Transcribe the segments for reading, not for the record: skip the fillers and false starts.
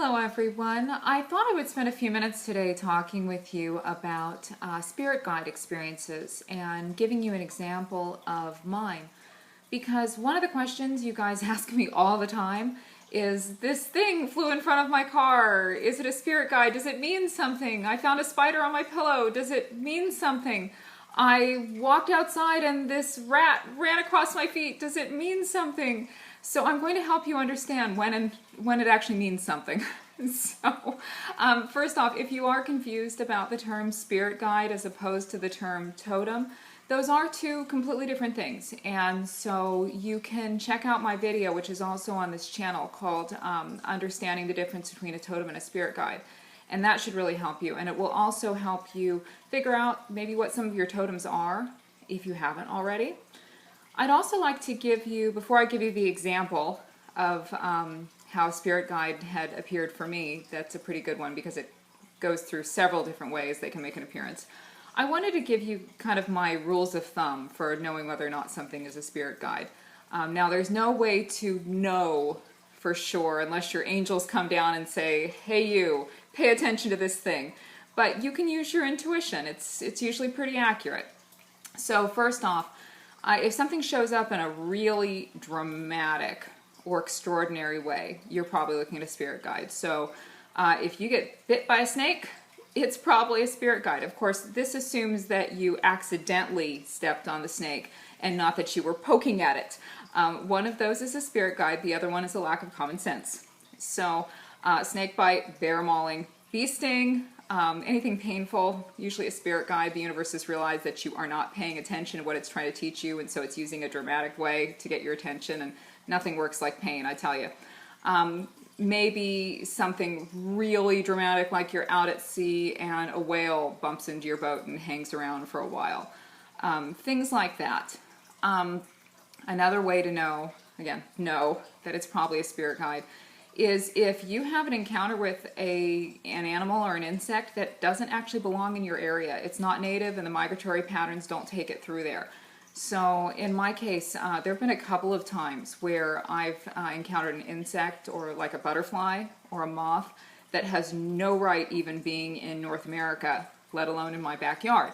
Hello everyone. I thought I would spend a few minutes today talking with you about spirit guide experiences and giving you an example of mine. Because one of the questions you guys ask me all the time is, this thing flew in front of my car. Is it a spirit guide? Does it mean something? I found a spider on my pillow. Does it mean something? I walked outside and this rat ran across my feet. Does it mean something? So I'm going to help you understand when it actually means something. First off, if you are confused about the term spirit guide as opposed to the term totem, those are two completely different things. And so you can check out my video, which is also on this channel, called Understanding the Difference Between a Totem and a Spirit Guide. And that should really help you. And it will also help you figure out maybe what some of your totems are, if you haven't already. I'd also like to give you, before I give you the example of how Spirit Guide had appeared for me, that's a pretty good one because it goes through several different ways they can make an appearance. I wanted to give you kind of my rules of thumb for knowing whether or not something is a spirit guide. Now there's no way to know for sure unless your angels come down and say, hey you, pay attention to this thing. But you can use your intuition. It's usually pretty accurate. So first off, if something shows up in a really dramatic or extraordinary way, you're probably looking at a spirit guide. So if you get bit by a snake, it's probably a spirit guide. Of course, this assumes that you accidentally stepped on the snake and not that you were poking at it. One of those is a spirit guide. The other one is a lack of common sense. So snake bite, bear mauling, bee sting, anything painful, usually a spirit guide. The universe has realized that you are not paying attention to what it's trying to teach you, and so it's using a dramatic way to get your attention, and nothing works like pain, I tell you. Maybe something really dramatic, like you're out at sea and a whale bumps into your boat and hangs around for a while. Things like that. Another way to know that it's probably a spirit guide is if you have an encounter with an animal or an insect that doesn't actually belong in your area. It's not native and the migratory patterns don't take it through there. So in my case, there have been a couple of times where I've encountered an insect or like a butterfly or a moth that has no right even being in North America, let alone in my backyard.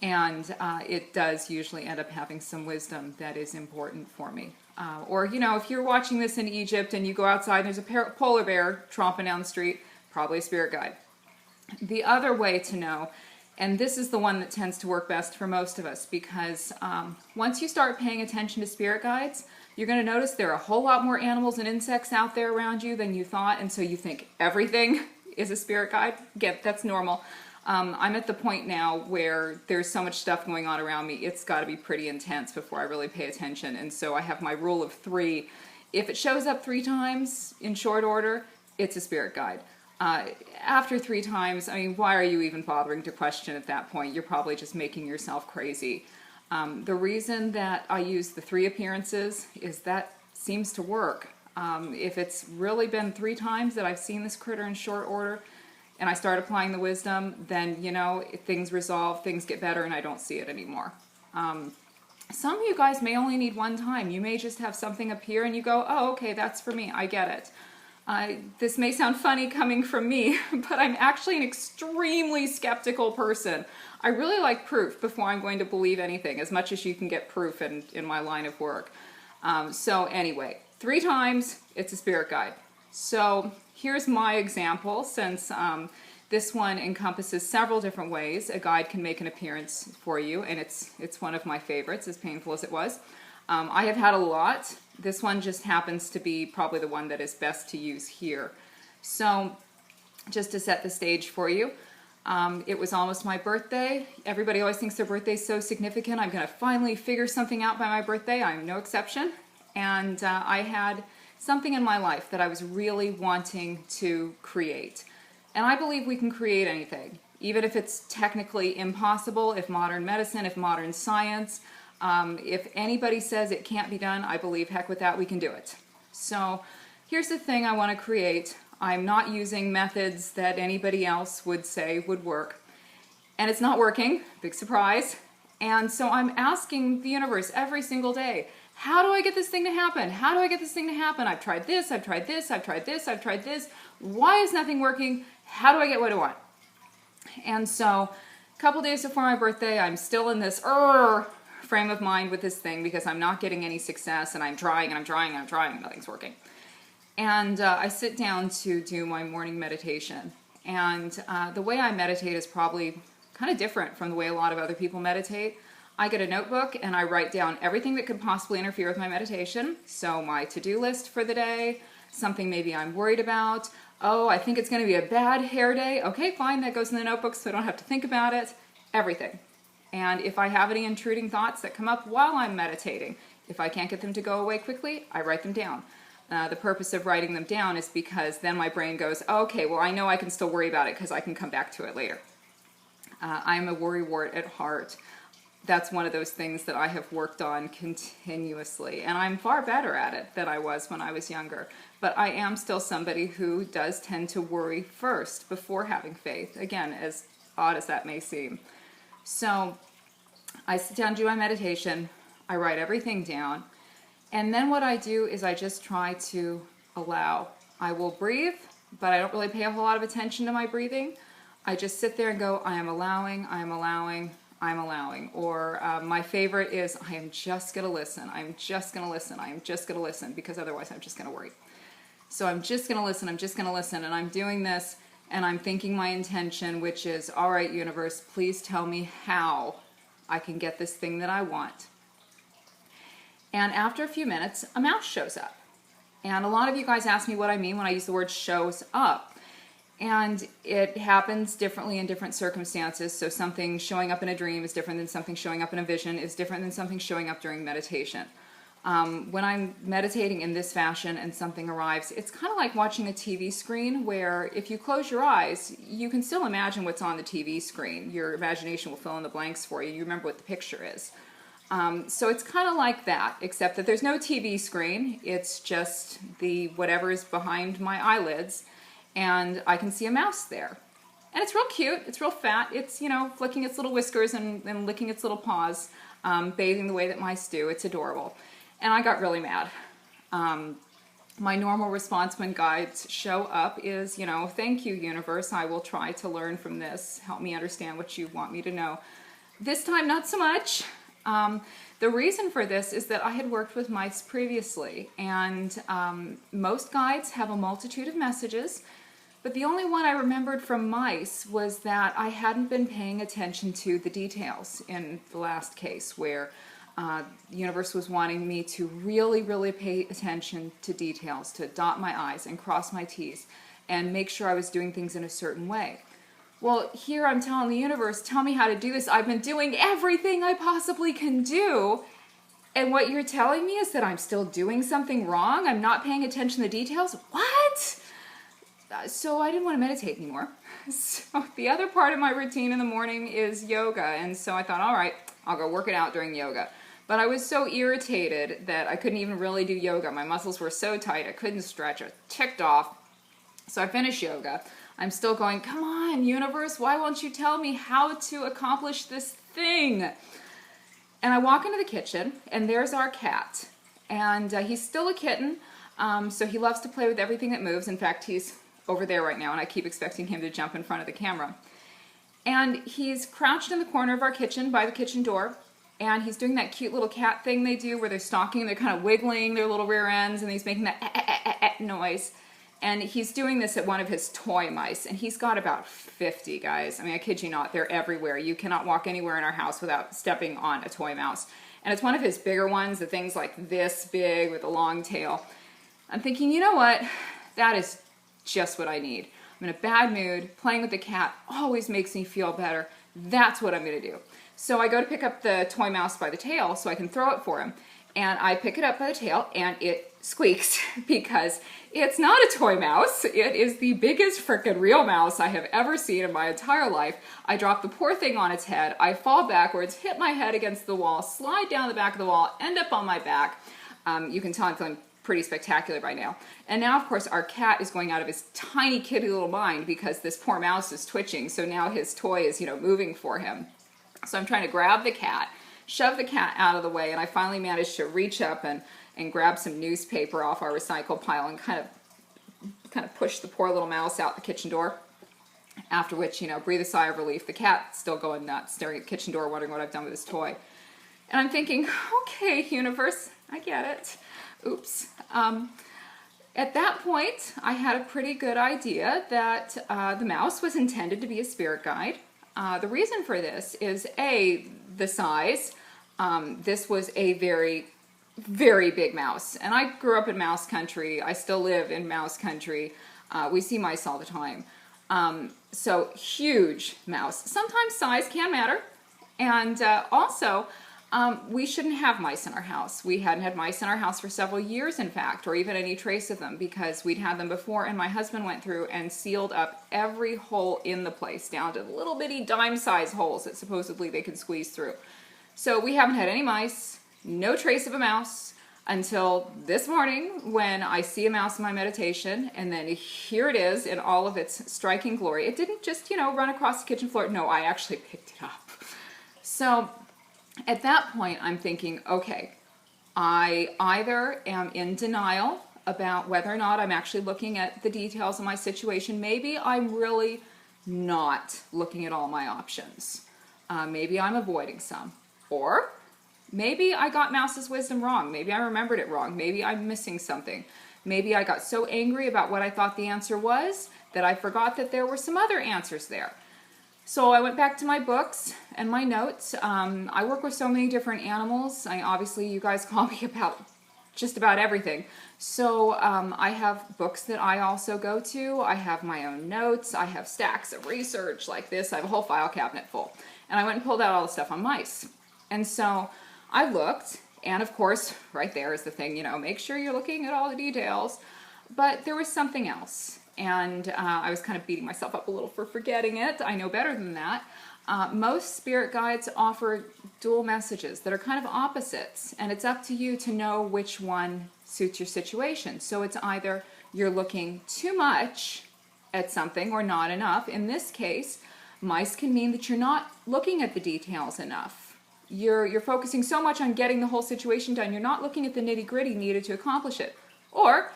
And it does usually end up having some wisdom that is important for me. Or, you know, if you're watching this in Egypt and you go outside and there's a polar bear tromping down the street, probably a spirit guide. The other way to know, and this is the one that tends to work best for most of us, because once you start paying attention to spirit guides, you're going to notice there are a whole lot more animals and insects out there around you than you thought, and so you think everything is a spirit guide. Again, that's normal. I'm at the point now where there's so much stuff going on around me, it's got to be pretty intense before I really pay attention. And so I have my rule of 3. If it shows up 3 times in short order, it's a spirit guide. After 3 times, I mean, why are you even bothering to question at that point? You're probably just making yourself crazy. The reason that I use the 3 appearances is that seems to work. If it's really been 3 times that I've seen this critter in short order, and I start applying the wisdom, then, you know, things resolve, things get better, and I don't see it anymore. Some of you guys may only need 1 time. You may just have something appear and you go, oh, okay, that's for me, I get it. This may sound funny coming from me, but I'm actually an extremely skeptical person. I really like proof before I'm going to believe anything, as much as you can get proof in my line of work. So anyway, 3 times, it's a spirit guide. So here's my example, since this one encompasses several different ways a guide can make an appearance for you, and it's one of my favorites, as painful as it was. I have had a lot. This one just happens to be probably the one that is best to use here. So just to set the stage for you, it was almost my birthday. Everybody always thinks their birthday is so significant. I'm going to finally figure something out by my birthday. I'm no exception. And I had something in my life that I was really wanting to create. And I believe we can create anything, even if it's technically impossible, if modern medicine, if modern science, if anybody says it can't be done, I believe, heck with that, we can do it. So here's the thing I want to create. I'm not using methods that anybody else would say would work. And it's not working, big surprise. And so I'm asking the universe every single day, how do I get this thing to happen? How do I get this thing to happen? I've tried this, I've tried this, I've tried this, I've tried this. Why is nothing working? How do I get what I want? And so a couple days before my birthday, I'm still in this frame of mind with this thing because I'm not getting any success, and I'm trying and I'm trying and I'm trying and nothing's working. And I sit down to do my morning meditation. And the way I meditate is probably kind of different from the way a lot of other people meditate. I get a notebook and I write down everything that could possibly interfere with my meditation. So my to-do list for the day, something maybe I'm worried about. Oh, I think it's going to be a bad hair day. Okay, fine, that goes in the notebook so I don't have to think about it. Everything. And if I have any intruding thoughts that come up while I'm meditating, if I can't get them to go away quickly, I write them down. The purpose of writing them down is because then my brain goes, okay, well, I know I can still worry about it because I can come back to it later. I'm a worrywart at heart. That's one of those things that I have worked on continuously, and I'm far better at it than I was when I was younger. But I am still somebody who does tend to worry first before having faith, again, as odd as that may seem. So I sit down, do my meditation, I write everything down, and then what I do is I just try to allow. I will breathe, but I don't really pay a whole lot of attention to my breathing. I just sit there and go, I am allowing, I am allowing, I'm allowing. Or my favorite is, I am just going to listen. I'm just going to listen. I am just going to listen, because otherwise I'm just going to worry. So I'm just going to listen. I'm just going to listen. And I'm doing this, and I'm thinking my intention, which is, all right, universe, please tell me how I can get this thing that I want. And after a few minutes, a mouse shows up. And a lot of you guys ask me what I mean when I use the word shows up. And it happens differently in different circumstances. So something showing up in a dream is different than something showing up in a vision, is different than something showing up during meditation. When I'm meditating in this fashion and something arrives, it's kind of like watching a TV screen where if you close your eyes, you can still imagine what's on the TV screen. Your imagination will fill in the blanks for you. You remember what the picture is. So it's kind of like that, except that there's no TV screen. It's just the whatever is behind my eyelids. And I can see a mouse there. And it's real cute, it's real fat, it's, you know, flicking its little whiskers and licking its little paws, bathing the way that mice do. It's adorable. And I got really mad. My normal response when guides show up is, you know, thank you, universe, I will try to learn from this. Help me understand what you want me to know. This time, not so much. The reason for this is that I had worked with mice previously, and most guides have a multitude of messages. But the only one I remembered from mice was that I hadn't been paying attention to the details in the last case, where the universe was wanting me to really, really pay attention to details, to dot my I's and cross my T's, and make sure I was doing things in a certain way. Well, here I'm telling the universe, tell me how to do this. I've been doing everything I possibly can do, and what you're telling me is that I'm still doing something wrong? I'm not paying attention to the details? What? So I didn't want to meditate anymore. So the other part of my routine in the morning is yoga, and so I thought, all right, I'll go work it out during yoga. But I was so irritated that I couldn't even really do yoga. My muscles were so tight, I couldn't stretch. I was ticked off. So I finished yoga. I'm still going, come on, universe, why won't you tell me how to accomplish this thing? And I walk into the kitchen, and there's our cat. And he's still a kitten, so he loves to play with everything that moves. In fact, he's over there right now, and I keep expecting him to jump in front of the camera. And he's crouched in the corner of our kitchen by the kitchen door, and he's doing that cute little cat thing they do where they're stalking, they're kind of wiggling their little rear ends, and he's making that noise. And he's doing this at one of his toy mice, and he's got about 50, guys. I mean, I kid you not, they're everywhere. You cannot walk anywhere in our house without stepping on a toy mouse. And it's one of his bigger ones, the thing's like this big with a long tail. I'm thinking, you know what? That is just what I need. I'm in a bad mood. Playing with the cat always makes me feel better. That's what I'm going to do. So I go to pick up the toy mouse by the tail so I can throw it for him. And I pick it up by the tail, and it squeaks because it's not a toy mouse. It is the biggest frickin' real mouse I have ever seen in my entire life. I drop the poor thing on its head. I fall backwards, hit my head against the wall, slide down the back of the wall, end up on my back. You can tell I'm feeling pretty spectacular by now. And now, of course, our cat is going out of his tiny kitty little mind because this poor mouse is twitching. So now his toy is, you know, moving for him. So I'm trying to grab the cat, shove the cat out of the way, and I finally managed to reach up and grab some newspaper off our recycle pile and kind of kind of push the poor little mouse out the kitchen door. After which, breathe a sigh of relief. The cat's still going nuts, staring at the kitchen door, wondering what I've done with his toy. And I'm thinking, okay, universe, I get it. Oops. At that point, I had a pretty good idea that the mouse was intended to be a spirit guide. The reason for this is, A, the size. This was a very, very big mouse. And I grew up in mouse country. I still live in mouse country. We see mice all the time. So huge mouse. Sometimes size can matter. And also, we shouldn't have mice in our house. We hadn't had mice in our house for several years, in fact, or even any trace of them, because we'd had them before, and my husband went through and sealed up every hole in the place, down to little bitty dime-sized holes that supposedly they could squeeze through. So we haven't had any mice, no trace of a mouse, until this morning when I see a mouse in my meditation, and then here it is in all of its striking glory. It didn't just, run across the kitchen floor. No, I actually picked it up. So at that point, I'm thinking, okay, I either am in denial about whether or not I'm actually looking at the details of my situation. Maybe I'm really not looking at all my options. Maybe I'm avoiding some. Or maybe I got Mouse's wisdom wrong. Maybe I remembered it wrong. Maybe I'm missing something. Maybe I got so angry about what I thought the answer was that I forgot that there were some other answers there. So I went back to my books and my notes. I work with so many different animals. Obviously, you guys call me about just about everything. So I have books that I also go to. I have my own notes. I have stacks of research like this. I have a whole file cabinet full. And I went and pulled out all the stuff on mice. And so I looked, and of course, right there is the thing, make sure you're looking at all the details. But there was something else. And I was kind of beating myself up a little for forgetting it. I know better than that. Most spirit guides offer dual messages that are kind of opposites, and it's up to you to know which one suits your situation. So it's either you're looking too much at something or not enough. In this case, mice can mean that you're not looking at the details enough. You're focusing so much on getting the whole situation done, you're not looking at the nitty-gritty needed to accomplish it. Or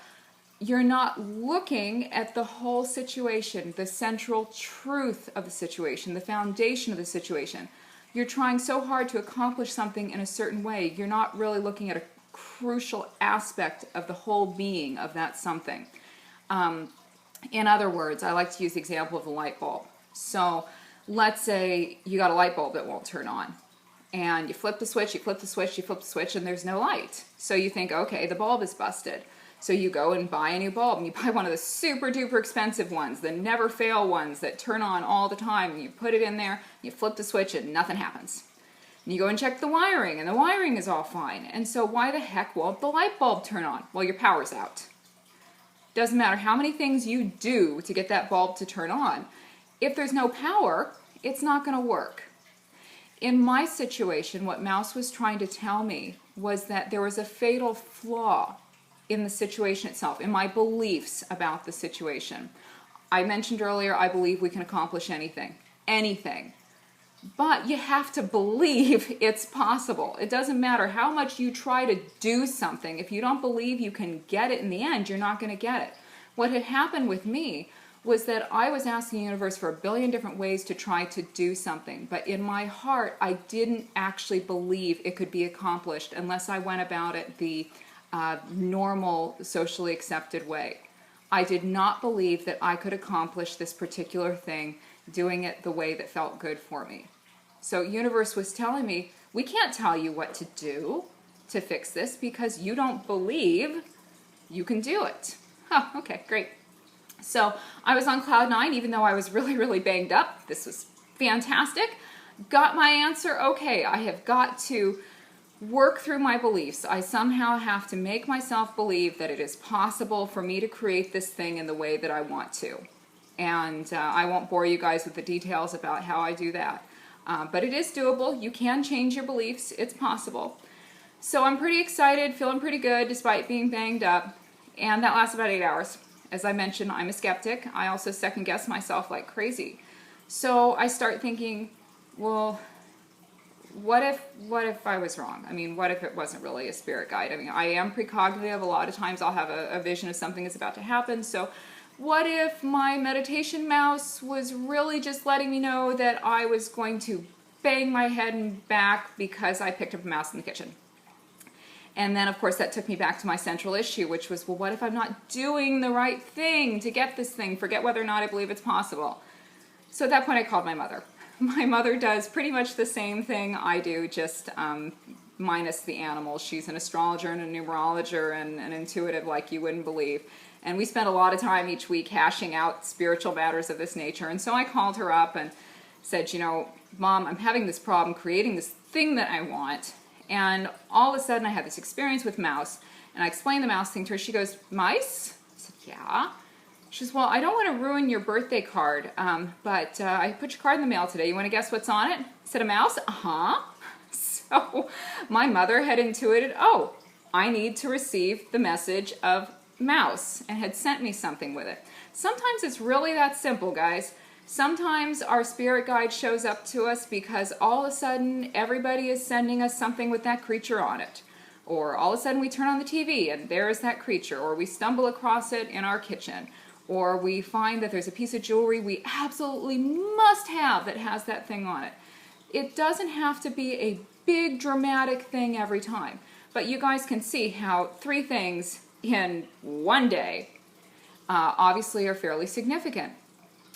you're not looking at the whole situation, the central truth of the situation, the foundation of the situation. You're trying so hard to accomplish something in a certain way, you're not really looking at a crucial aspect of the whole being of that something. In other words, I like to use the example of the light bulb. So let's say you got a light bulb that won't turn on. And you flip the switch, you flip the switch, you flip the switch, and there's no light. So you think, okay, the bulb is busted. So you go and buy a new bulb, and you buy one of the super duper expensive ones, the never fail ones that turn on all the time, and you put it in there, you flip the switch, and nothing happens. And you go and check the wiring, and the wiring is all fine. And so why the heck won't the light bulb turn on? Well, your power's out. Doesn't matter how many things you do to get that bulb to turn on. If there's no power, it's not going to work. In my situation, what Mouse was trying to tell me was that there was a fatal flaw in the situation itself, in my beliefs about the situation. I mentioned earlier, I believe we can accomplish anything. Anything. But you have to believe it's possible. It doesn't matter how much you try to do something. If you don't believe you can get it in the end, you're not going to get it. What had happened with me was that I was asking the universe for a billion different ways to try to do something. But in my heart, I didn't actually believe it could be accomplished unless I went about it the normal, socially accepted way. I did not believe that I could accomplish this particular thing doing it the way that felt good for me. So universe was telling me, we can't tell you what to do to fix this because you don't believe you can do it. Oh, okay, great. So I was on cloud nine, even though I was really, really banged up. This was fantastic. Got my answer. Okay, I have got to work through my beliefs. I somehow have to make myself believe that it is possible for me to create this thing in the way that I want to. And I won't bore you guys with the details about how I do that. But it is doable. You can change your beliefs. It's possible. So I'm pretty excited, feeling pretty good despite being banged up. And that lasts about 8 hours. As I mentioned, I'm a skeptic. I also second guess myself like crazy. So I start thinking, well, what if I was wrong? I mean, what if it wasn't really a spirit guide? I mean, I am precognitive. A lot of times I'll have a vision of something that's about to happen. So what if my meditation mouse was really just letting me know that I was going to bang my head and back because I picked up a mouse in the kitchen? And then, of course, that took me back to my central issue, which was, well, what if I'm not doing the right thing to get this thing? Forget whether or not I believe it's possible. So at that point, I called my mother. My mother does pretty much the same thing I do, just minus the animals. She's an astrologer and a numerologist and an intuitive like you wouldn't believe. And we spend a lot of time each week hashing out spiritual matters of this nature. And so I called her up and said, you know, Mom, I'm having this problem creating this thing that I want. And all of a sudden I had this experience with mouse. And I explained the mouse thing to her. She goes, mice? I said, yeah. She says, well, I don't want to ruin your birthday card, but I put your card in the mail today. You want to guess what's on it? I said, a mouse? Uh-huh. So my mother had intuited, oh, I need to receive the message of mouse, and had sent me something with it. Sometimes it's really that simple, guys. Sometimes our spirit guide shows up to us because all of a sudden everybody is sending us something with that creature on it. Or all of a sudden we turn on the TV and there's that creature. Or we stumble across it in our kitchen. Or we find that there's a piece of jewelry we absolutely must have that has that thing on it. It doesn't have to be a big dramatic thing every time. But you guys can see how 3 things in one day obviously are fairly significant.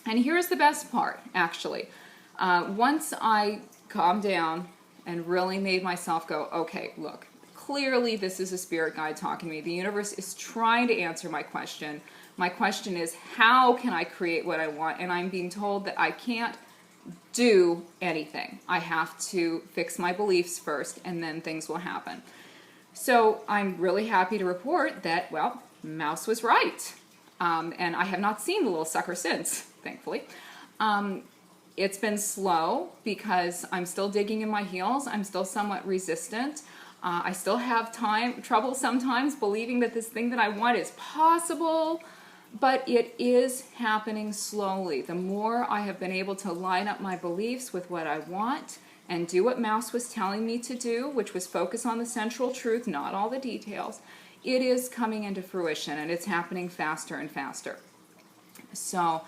And here's the best part, actually. Once I calmed down and really made myself go, okay, look, clearly this is a spirit guide talking to me. The universe is trying to answer my question. My question is, how can I create what I want? And I'm being told that I can't do anything. I have to fix my beliefs first, and then things will happen. So I'm really happy to report that, well, Mouse was right. And I have not seen the little sucker since, thankfully. It's been slow because I'm still digging in my heels. I'm still somewhat resistant. I still have trouble sometimes believing that this thing that I want is possible, but it is happening slowly. The more I have been able to line up my beliefs with what I want and do what Mouse was telling me to do, which was focus on the central truth, not all the details, it is coming into fruition, and it's happening faster and faster. So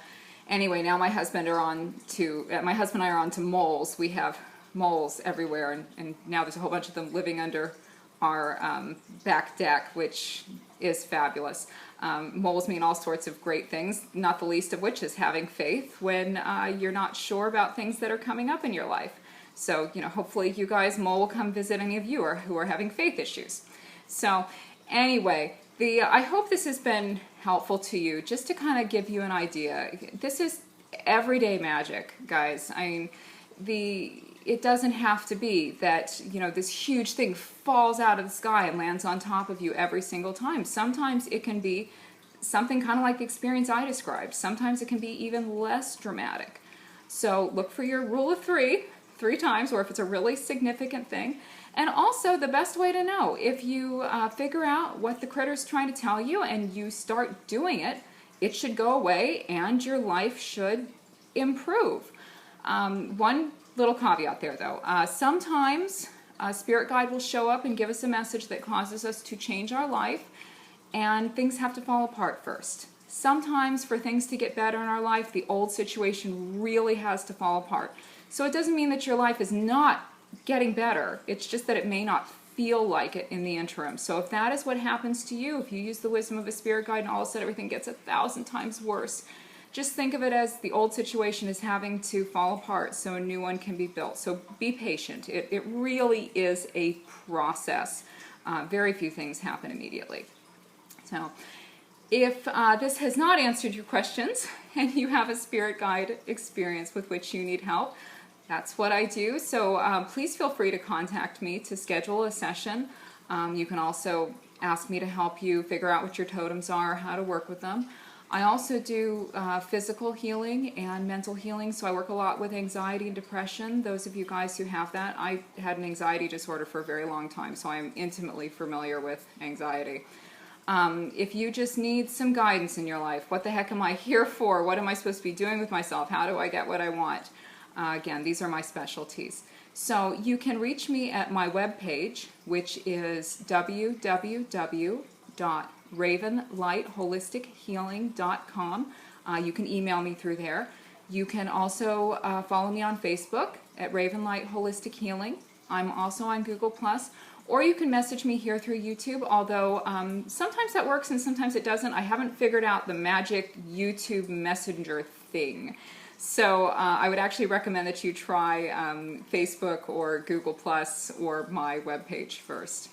anyway, now my husband and I are on to moles. We have moles everywhere, and now there's a whole bunch of them living under our back deck, which is fabulous. Moles mean all sorts of great things, not the least of which is having faith when you're not sure about things that are coming up in your life. So, you know, hopefully you guys, mole will come visit any of you who are having faith issues. So anyway, I hope this has been helpful to you, just to kind of give you an idea. This is everyday magic, guys. I mean, it doesn't have to be that, you know, this huge thing falls out of the sky and lands on top of you every single time. Sometimes it can be something kind of like the experience I described. Sometimes it can be even less dramatic. So look for your rule of 3 times, or if it's a really significant thing. And also, the best way to know, if you figure out what the critter's trying to tell you and you start doing it, it should go away and your life should improve. One little caveat there, though. Sometimes a spirit guide will show up and give us a message that causes us to change our life, and things have to fall apart first. Sometimes for things to get better in our life, the old situation really has to fall apart. So it doesn't mean that your life is not getting better. It's just that it may not feel like it in the interim. So if that is what happens to you, if you use the wisdom of a spirit guide and all of a sudden everything gets 1,000 times worse, just think of it as the old situation is having to fall apart so a new one can be built. So be patient. It really is a process. Very few things happen immediately. So if this has not answered your questions and you have a spirit guide experience with which you need help, that's what I do. So please feel free to contact me to schedule a session. You can also ask me to help you figure out what your totems are, how to work with them. I also do physical healing and mental healing, so I work a lot with anxiety and depression. Those of you guys who have that, I had an anxiety disorder for a very long time, so I'm intimately familiar with anxiety. If you just need some guidance in your life, what the heck am I here for? What am I supposed to be doing with myself? How do I get what I want? Again, these are my specialties. So you can reach me at my webpage, which is www.myheritage.com. ravenlightholistichealing.com. You can email me through there. You can also follow me on Facebook at Ravenlight Holistic Healing. I'm also on Google+. Or you can message me here through YouTube, although sometimes that works and sometimes it doesn't. I haven't figured out the magic YouTube Messenger thing. So I would actually recommend that you try Facebook or Google+ or my webpage first.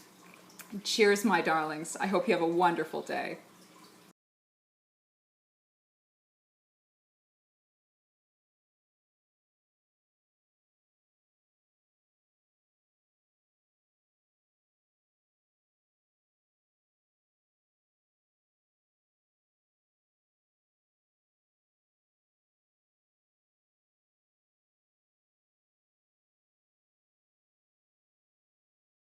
Cheers, my darlings. I hope you have a wonderful day.